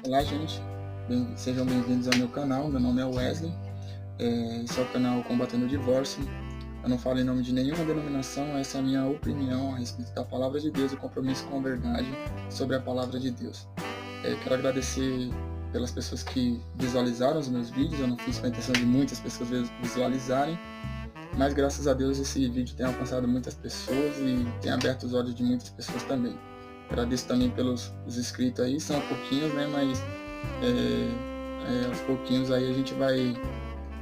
Olá, gente. Sejam bem-vindos ao meu canal. Meu nome é Wesley. Esse é o canal Combatendo o Divórcio. Eu não falo em nome de nenhuma denominação. Essa é a minha opinião a respeito da Palavra de Deus e compromisso com a verdade sobre a Palavra de Deus. Quero agradecer pelas pessoas que visualizaram os meus vídeos. Eu não fiz com a intenção de muitas pessoas visualizarem, mas graças a Deus esse vídeo tem alcançado muitas pessoas e tem aberto os olhos de muitas pessoas também. Agradeço também pelos inscritos aí, são pouquinhos, né? Mas aos pouquinhos aí a gente vai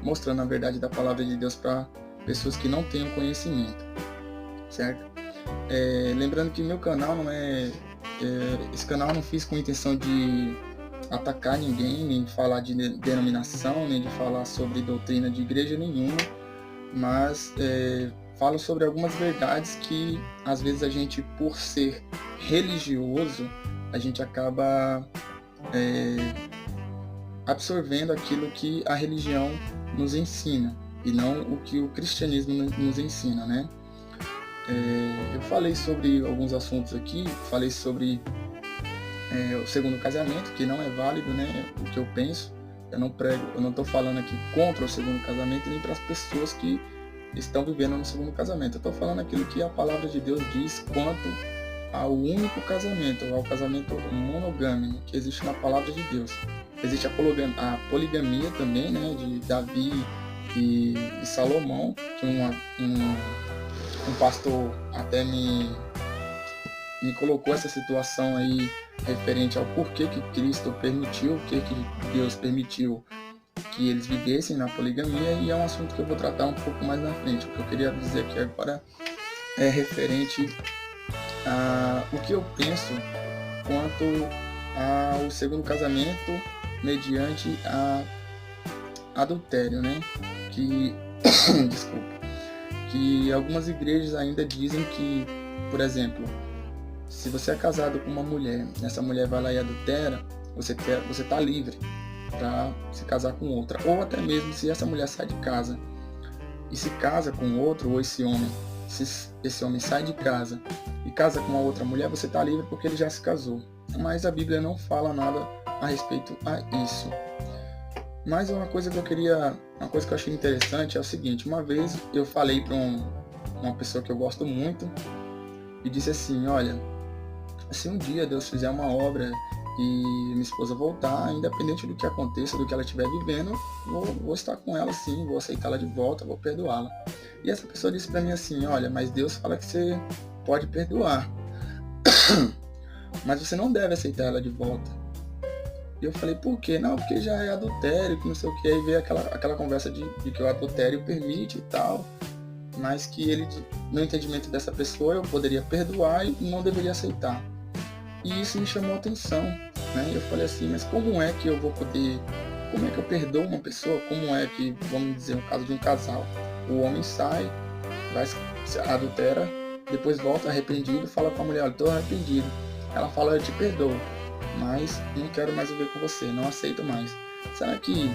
mostrando a verdade da Palavra de Deus para pessoas que não tenham conhecimento, certo? Lembrando que meu canal não esse canal eu não fiz com a intenção de atacar ninguém, nem falar de denominação, nem de falar sobre doutrina de igreja nenhuma, mas falo sobre algumas verdades que às vezes a gente, por ser religioso, a gente acaba absorvendo aquilo que a religião nos ensina e não o que o cristianismo nos ensina, né? Eu falei sobre alguns assuntos aqui, falei sobre o segundo casamento, que não é válido, né? O que eu penso. Eu não estou falando aqui contra o segundo casamento nem para as pessoas que estão vivendo no segundo casamento. Eu estou falando aquilo que a palavra de Deus diz quanto ao único casamento, ao casamento monogâmico que existe na palavra de Deus. Existe a poligamia também, né, de Davi e Salomão, que um pastor até me colocou essa situação aí referente ao porquê que Cristo permitiu, o que Deus permitiu que eles vivessem na poligamia, e é um assunto que eu vou tratar um pouco mais na frente. O que eu queria dizer aqui agora é referente a o que eu penso quanto ao segundo casamento mediante a adultério, né? Que algumas igrejas ainda dizem que, por exemplo, se você é casado com uma mulher, essa mulher vai lá e adultera, você está livre para se casar com outra. Ou até mesmo se essa mulher sai de casa e se casa com outro, ou esse homem sai de casa e casa com uma outra mulher, você está livre porque ele já se casou. Mas a Bíblia não fala nada a respeito a isso. Mas uma coisa que eu achei interessante é o seguinte: uma vez eu falei para uma pessoa que eu gosto muito e disse assim: olha, se um dia Deus fizer uma obra e minha esposa voltar, independente do que aconteça, do que ela estiver vivendo, vou estar com ela sim, vou aceitá-la de volta, vou perdoá-la. E essa pessoa disse para mim assim: olha, mas Deus fala que você pode perdoar, mas você não deve aceitar ela de volta. E eu falei: por quê? Não, porque já é adultério, que não sei o que. Aí veio aquela conversa de que o adultério permite e tal, mas que ele, no entendimento dessa pessoa, eu poderia perdoar e não deveria aceitar. E isso me chamou a atenção, né? Eu falei assim: mas como é que eu perdoo uma pessoa? Como é que, vamos dizer, no caso de um casal, o homem sai, adultera, depois volta arrependido, fala com a mulher: olha, estou arrependido. Ela fala: eu te perdoo, mas não quero mais viver com você, não aceito mais. Será que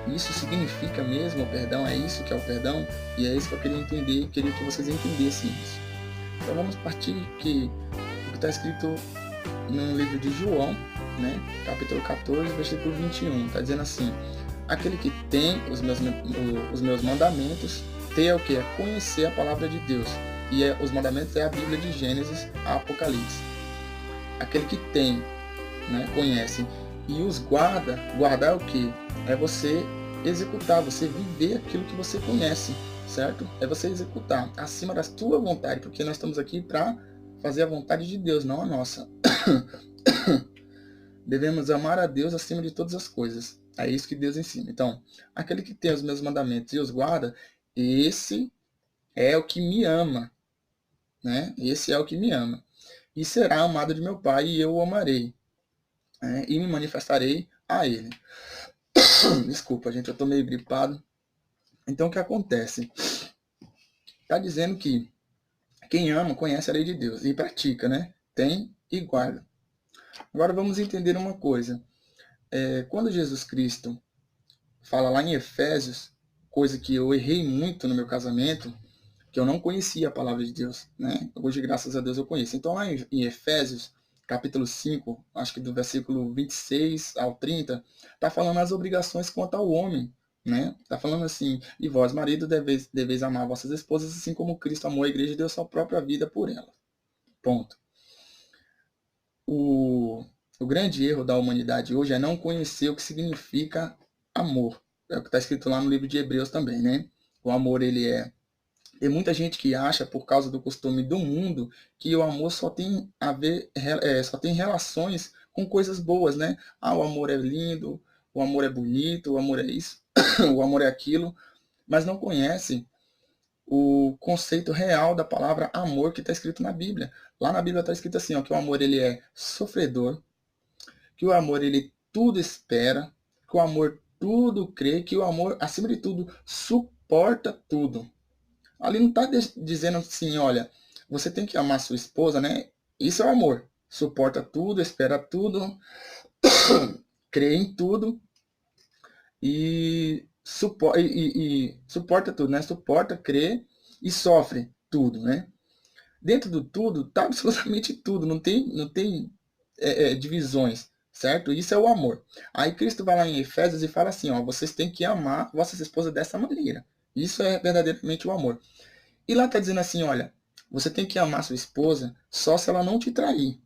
isso significa mesmo o perdão? É isso que é o perdão? E é isso que eu queria entender, queria que vocês entendessem isso. Então vamos partir que está escrito no livro de João, né, capítulo 14, versículo 21, está dizendo assim: aquele que tem os meus mandamentos, tem o que? É conhecer a palavra de Deus. E os mandamentos é a Bíblia de Gênesis a Apocalipse. Aquele que tem, né, conhece e os guardar é o que? É você executar, você viver aquilo que você conhece, certo? É você executar acima da tua vontade, porque nós estamos aqui para fazer a vontade de Deus, não a nossa. Devemos amar a Deus acima de todas as coisas. É isso que Deus ensina. Então, aquele que tem os meus mandamentos e os guarda, esse é o que me ama, né? Esse é o que me ama. E será amado de meu Pai, e eu o amarei, né? E me manifestarei a ele. Desculpa, gente, eu tô meio gripado. Então, o que acontece? Está dizendo que quem ama conhece a lei de Deus e pratica, né? Tem e guarda. Agora vamos entender uma coisa. Quando Jesus Cristo fala lá em Efésios, coisa que eu errei muito no meu casamento, que eu não conhecia a palavra de Deus, né? Hoje, graças a Deus, eu conheço. Então, lá em Efésios, capítulo 5, acho que do versículo 26 ao 30, está falando as obrigações quanto ao homem, né? Está falando assim, e vós, marido, deveis amar vossas esposas, assim como Cristo amou a igreja e deu sua própria vida por ela. Ponto. O grande erro da humanidade hoje é não conhecer o que significa amor. É o que está escrito lá no livro de Hebreus também, né? O amor, ele é... Tem muita gente que acha, por causa do costume do mundo, que o amor só tem a ver, só tem relações com coisas boas, né? Ah, o amor é lindo, o amor é bonito, o amor é isso, o amor é aquilo, mas não conhece o conceito real da palavra amor que está escrito na Bíblia. Lá na Bíblia está escrito assim, ó, que o amor ele é sofredor, que o amor ele tudo espera, que o amor tudo crê, que o amor, acima de tudo, suporta tudo. Ali não está dizendo assim, olha, você tem que amar sua esposa, né? Isso é o amor. Suporta tudo, espera tudo, crê em tudo e, suporta tudo, né? Suporta, crê e sofre tudo, né? Dentro do tudo, tá absolutamente tudo. Não tem divisões, certo? Isso é o amor. Aí Cristo vai lá em Efésios e fala assim, ó, vocês têm que amar vossas esposas dessa maneira. Isso é verdadeiramente o amor. E lá está dizendo assim, olha, você tem que amar sua esposa só se ela não te trair.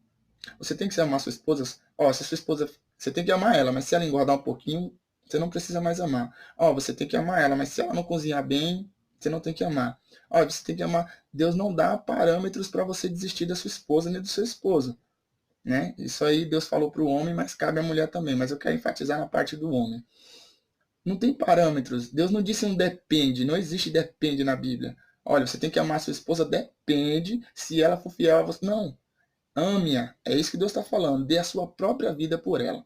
Você tem que amar sua esposa, ó, se a sua esposa, você tem que amar ela, mas se ela engordar um pouquinho, você não precisa mais amar. Ó, você tem que amar ela, mas se ela não cozinhar bem, você não tem que amar. Ó, você tem que amar. Deus não dá parâmetros para você desistir da sua esposa nem do seu esposo, né? Isso aí Deus falou para o homem, mas cabe à mulher também. Mas eu quero enfatizar na parte do homem. Não tem parâmetros. Deus não disse um depende. Não existe depende na Bíblia. Olha, você tem que amar sua esposa, depende se ela for fiel a você. Não. Ame-a. É isso que Deus está falando. Dê a sua própria vida por ela.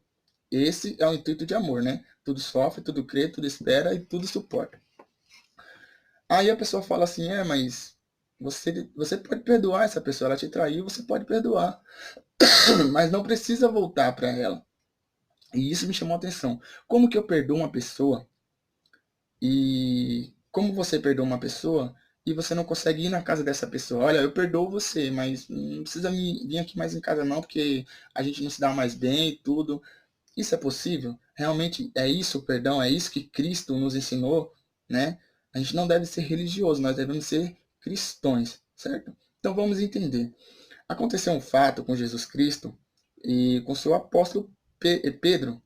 Esse é o intuito de amor, né? Tudo sofre, tudo crê, tudo espera e tudo suporta. Aí a pessoa fala assim, mas você pode perdoar essa pessoa, ela te traiu, você pode perdoar. Mas não precisa voltar para ela. E isso me chamou a atenção. Como que eu perdoo uma pessoa e como você perdoa uma pessoa e você não consegue ir na casa dessa pessoa? Olha, eu perdoo você, mas não precisa vir aqui mais em casa não, porque a gente não se dá mais bem e tudo. Isso é possível? Realmente é isso o perdão? É isso que Cristo nos ensinou, né? A gente não deve ser religioso, nós devemos ser cristãos, certo? Então vamos entender. Aconteceu um fato com Jesus Cristo e com seu apóstolo Pedro,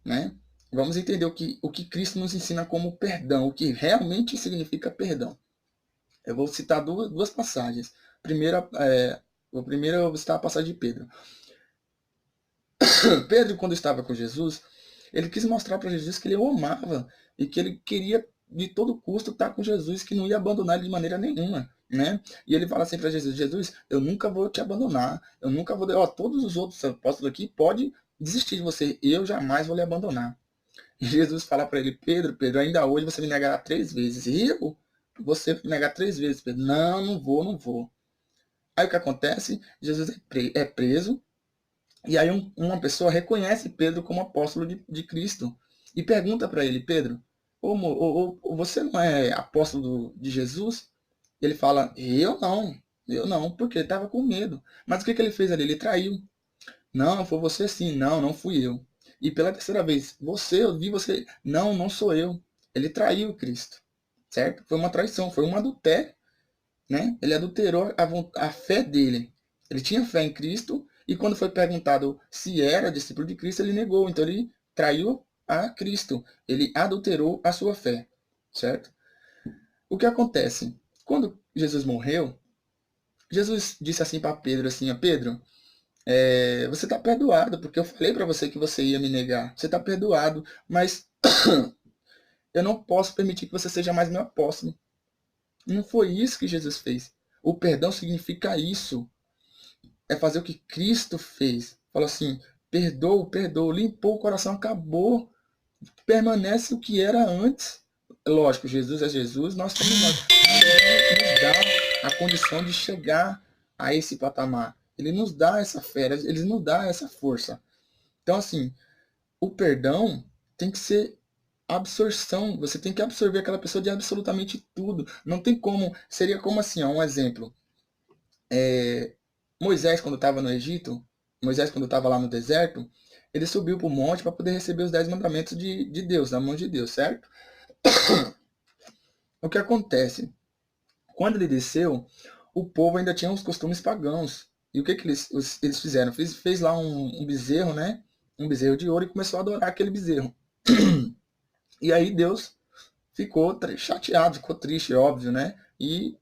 né? Vamos entender o que Cristo nos ensina como perdão, o que realmente significa perdão. Eu vou citar duas passagens. Primeiro eu vou citar a passagem de Pedro. Pedro, quando estava com Jesus, ele quis mostrar para Jesus que ele o amava e que ele queria de todo custo estar com Jesus, que não ia abandonar ele de maneira nenhuma, né? E ele fala assim para Jesus, Jesus, eu nunca vou te abandonar, eu nunca vou, todos os outros apóstolos aqui podem desistir de você, eu jamais vou lhe abandonar. E Jesus fala para ele, Pedro, ainda hoje você me negará 3 vezes. E eu? Você me negar 3 vezes, Pedro. Não, não vou, não vou. Aí o que acontece? Jesus é preso, e aí uma pessoa reconhece Pedro como apóstolo de Cristo e pergunta para ele, Pedro, você não é apóstolo de Jesus? Ele fala, eu não, porque ele estava com medo. Mas o que ele fez ali? Ele traiu. Não, foi você sim, não, não fui eu. E pela terceira vez, eu vi você, não, não sou eu. Ele traiu Cristo, certo? Foi uma traição, foi um adultério, né? Ele adulterou a fé dele. Ele tinha fé em Cristo e quando foi perguntado se era discípulo de Cristo, ele negou. Então ele traiu a Cristo. Ele adulterou a sua fé, certo? O que acontece? Quando Jesus morreu, Jesus disse assim para Pedro, assim, Pedro, você está perdoado, porque eu falei para você que você ia me negar. Você está perdoado, mas eu não posso permitir que você seja mais meu apóstolo. Não foi isso que Jesus fez. O perdão significa isso. É fazer o que Cristo fez. Falou assim, perdoa, limpou o coração, acabou. Permanece o que era antes. Lógico, Jesus é Jesus, nós somos nós. Ele nos dá a condição de chegar a esse patamar. Ele nos dá essa fé, ele nos dá essa força. Então, assim, o perdão tem que ser absorção. Você tem que absorver aquela pessoa de absolutamente tudo. Não tem como. Seria como assim, ó, um exemplo. Moisés, quando estava no Egito, Moisés, quando estava lá no deserto, ele subiu para o monte para poder receber os 10 mandamentos de Deus, da mão de Deus, certo? O que acontece? Quando ele desceu, o povo ainda tinha os costumes pagãos. E o que, que eles fizeram? Fez lá um bezerro, né? Um bezerro de ouro e começou a adorar aquele bezerro. E aí Deus ficou chateado, ficou triste, óbvio, né? E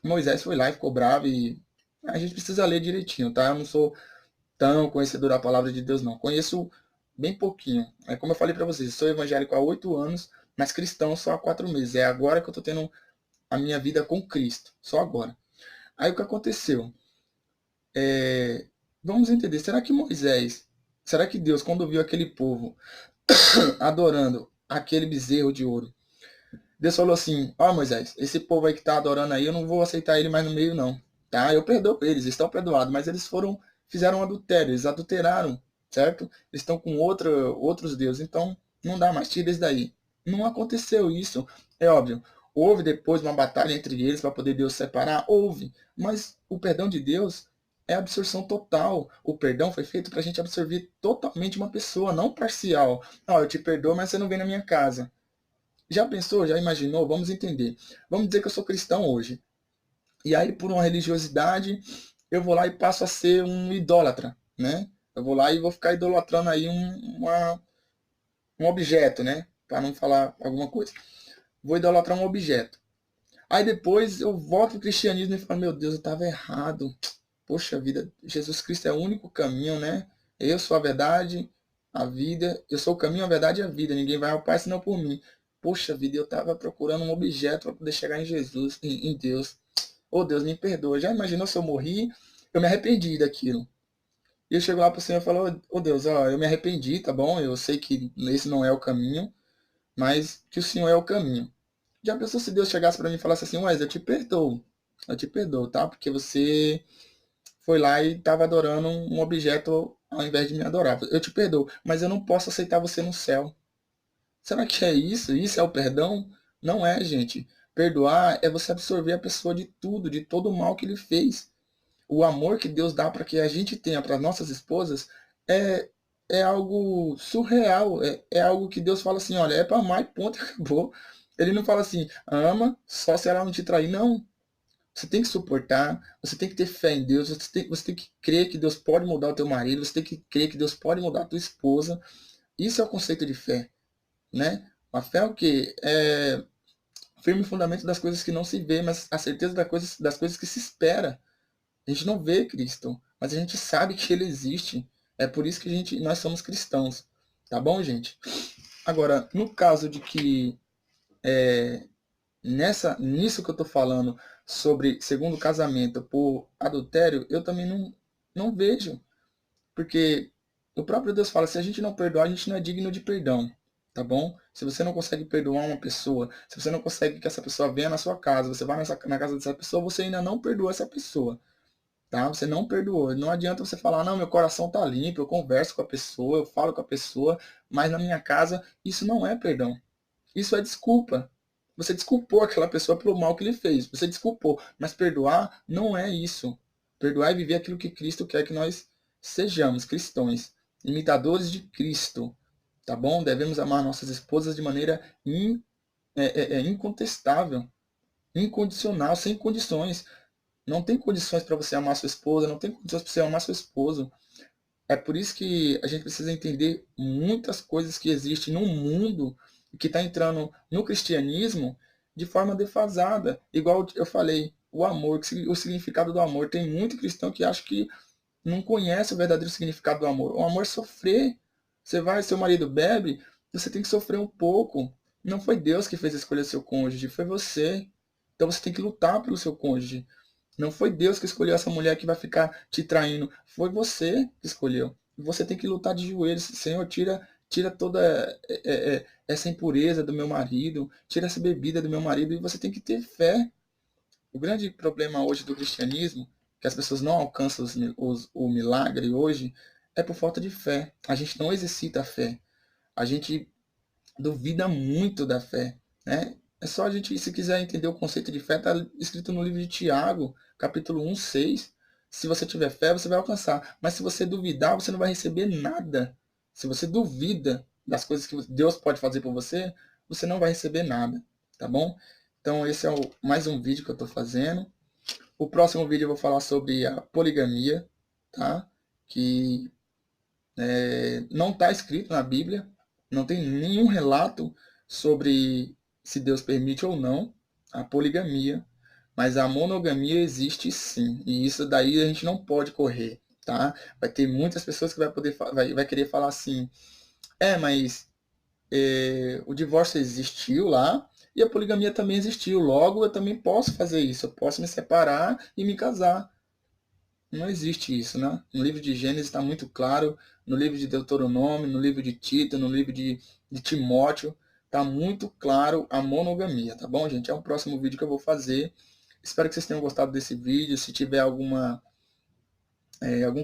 Moisés foi lá e ficou bravo. E a gente precisa ler direitinho, tá? Eu não sou tão conhecedor da palavra de Deus, não. Conheço bem pouquinho. É como eu falei para vocês, sou evangélico há 8 anos, mas cristão só há 4 meses. É agora que eu estou tendo a minha vida com Cristo, só agora. Aí o que aconteceu? Vamos entender, será que Deus, quando viu aquele povo adorando aquele bezerro de ouro, Deus falou assim, ó Moisés, esse povo aí que tá adorando aí, eu não vou aceitar ele mais no meio não, tá? Eu perdoo eles estão perdoados, mas eles fizeram um adultério, eles adulteraram, certo? Eles estão com outros deuses, então não dá mais, tira eles daí. Não aconteceu isso, é óbvio. Houve depois uma batalha entre eles para poder Deus separar? Houve, mas o perdão de Deus é absorção total. O perdão foi feito para a gente absorver totalmente uma pessoa, não parcial. Não, eu te perdoo, mas você não vem na minha casa. Já pensou, já imaginou? Vamos entender. Vamos dizer que eu sou cristão hoje. E aí, por uma religiosidade, eu vou lá e passo a ser um idólatra, né? Eu vou lá e vou ficar idolatrando aí um objeto, né? Para não falar alguma coisa. Vou idolatrar um objeto. Aí depois eu volto pro cristianismo e falo, meu Deus, eu estava errado. Poxa vida, Jesus Cristo é o único caminho, né? Eu sou a verdade, a vida. Eu sou o caminho, a verdade e a vida. Ninguém vai ao Pai senão por mim. Poxa vida, eu estava procurando um objeto para poder chegar em Jesus, em Deus. Oh Deus, me perdoa. Já imaginou se eu morri? Eu me arrependi daquilo. E eu chego lá pro Senhor e falo, oh Deus, ó, eu me arrependi, tá bom? Eu sei que esse não é o caminho, mas que o Senhor é o caminho. Já pensou se Deus chegasse para mim e falasse assim, Wes, eu te perdoo, tá? Porque você foi lá e estava adorando um objeto ao invés de me adorar. Eu te perdoo, mas eu não posso aceitar você no céu. Será que é isso? Isso é o perdão? Não é, gente. Perdoar é você absorver a pessoa de tudo, de todo o mal que ele fez. O amor que Deus dá para que a gente tenha para nossas esposas é, é algo surreal. É algo que Deus fala assim, olha, é para amar e ponto, acabou. Ele não fala assim, ama só se ela não te trair. Não. Você tem que suportar, você tem que ter fé em Deus, você tem que crer que Deus pode mudar o teu marido, você tem que crer que Deus pode mudar a tua esposa. Isso é o conceito de fé, né? A fé é o quê? É firme fundamento das coisas que não se vê, mas a certeza das coisas que se espera. A gente não vê Cristo, mas a gente sabe que ele existe. É por isso que nós somos cristãos. Tá bom, gente? Agora, no caso de que nisso que eu tô falando sobre segundo casamento por adultério, eu também não vejo. Porque o próprio Deus fala, se a gente não perdoar, a gente não é digno de perdão. Tá bom? Se você não consegue perdoar uma pessoa, se você não consegue que essa pessoa venha na sua casa, você vai na casa dessa pessoa, você ainda não perdoa essa pessoa. Tá? Você não perdoou. Não adianta você falar, não, meu coração tá limpo, eu converso com a pessoa, eu falo com a pessoa, mas na minha casa, isso não é perdão. Isso é desculpa. Você desculpou aquela pessoa pelo mal que ele fez. Você desculpou. Mas perdoar não é isso. Perdoar é viver aquilo que Cristo quer que nós sejamos, cristãos, imitadores de Cristo. Tá bom? Devemos amar nossas esposas de maneira incontestável, incondicional, sem condições. Não tem condições para você amar sua esposa, não tem condições para você amar seu esposo. É por isso que a gente precisa entender muitas coisas que existem no mundo que está entrando no cristianismo de forma defasada. Igual eu falei, o amor, o significado do amor. Tem muito cristão que acha que não conhece o verdadeiro significado do amor. O amor é sofrer. Você vai, seu marido bebe, você tem que sofrer um pouco. Não foi Deus que fez a escolha do seu cônjuge, foi você. Então você tem que lutar pelo seu cônjuge. Não foi Deus que escolheu essa mulher que vai ficar te traindo. Foi você que escolheu. Você tem que lutar de joelhos. Senhor, tira toda essa impureza do meu marido. Tira essa bebida do meu marido. E você tem que ter fé. O grande problema hoje do cristianismo, que as pessoas não alcançam o milagre hoje, é por falta de fé. A gente não exercita a fé. A gente duvida muito da fé, né? É só a gente, se quiser entender o conceito de fé, está escrito no livro de Tiago, capítulo 1, 6. Se você tiver fé, você vai alcançar. Mas se você duvidar, você não vai receber nada. Se você duvida das coisas que Deus pode fazer por você, você não vai receber nada, tá bom? Então esse é mais um vídeo que eu estou fazendo. O próximo vídeo eu vou falar sobre a poligamia, tá? Que não está escrito na Bíblia, não tem nenhum relato sobre se Deus permite ou não a poligamia, mas a monogamia existe sim, e isso daí a gente não pode correr, tá? Vai ter muitas pessoas que vai querer falar assim, mas o divórcio existiu lá e a poligamia também existiu, logo eu também posso fazer isso, eu posso me separar e me casar. Não existe isso, né? No livro de Gênesis está muito claro, no livro de Deuteronômio, no livro de Tito, no livro de Timóteo, está muito claro a monogamia, tá bom, gente? É o próximo vídeo que eu vou fazer. Espero que vocês tenham gostado desse vídeo. Se tiver algum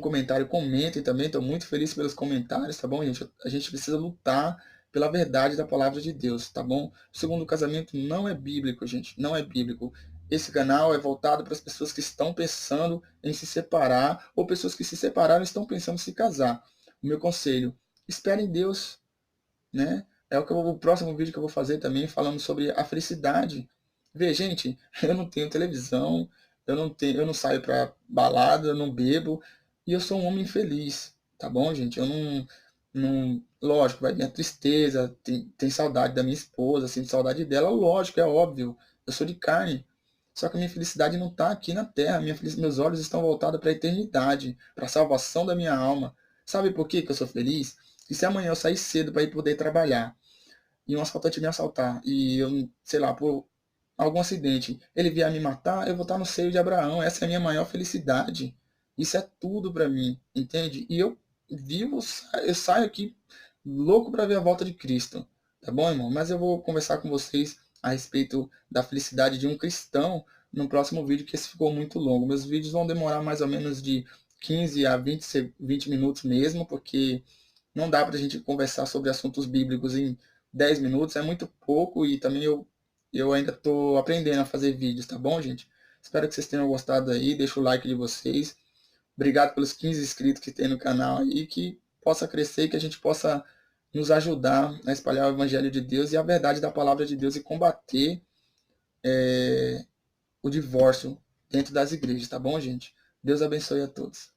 comentário, comentem também. Estou muito feliz pelos comentários, tá bom, gente? A gente precisa lutar pela verdade da palavra de Deus, tá bom? O segundo casamento não é bíblico, gente. Não é bíblico. Esse canal é voltado para as pessoas que estão pensando em se separar ou pessoas que se separaram e estão pensando em se casar. O meu conselho, espere em Deus, né? É o próximo vídeo que eu vou fazer também, falando sobre a felicidade. Vê, gente, eu não tenho televisão, eu não saio pra balada, eu não bebo, e eu sou um homem feliz, tá bom, gente? Eu não, lógico, vai vir a tristeza, tem saudade da minha esposa, sinto saudade dela, lógico, é óbvio, eu sou de carne. Só que a minha felicidade não está aqui na terra, meus olhos estão voltados para a eternidade, para a salvação da minha alma. Sabe por que eu sou feliz? E se amanhã eu sair cedo para ir poder trabalhar e um assaltante me assaltar e eu, sei lá, por algum acidente, ele vier me matar, eu vou estar no seio de Abraão. Essa é a minha maior felicidade. Isso é tudo para mim, entende? E eu saio aqui louco para ver a volta de Cristo. Tá bom, irmão? Mas eu vou conversar com vocês a respeito da felicidade de um cristão no próximo vídeo, que esse ficou muito longo. Meus vídeos vão demorar mais ou menos de 15 a 20 minutos mesmo, porque não dá para a gente conversar sobre assuntos bíblicos em 10 minutos, é muito pouco e também eu ainda estou aprendendo a fazer vídeos, tá bom, gente? Espero que vocês tenham gostado aí, deixa o like de vocês. Obrigado pelos 15 inscritos que tem no canal aí, que possa crescer e que a gente possa nos ajudar a espalhar o Evangelho de Deus e a verdade da Palavra de Deus e combater o divórcio dentro das igrejas, tá bom, gente? Deus abençoe a todos.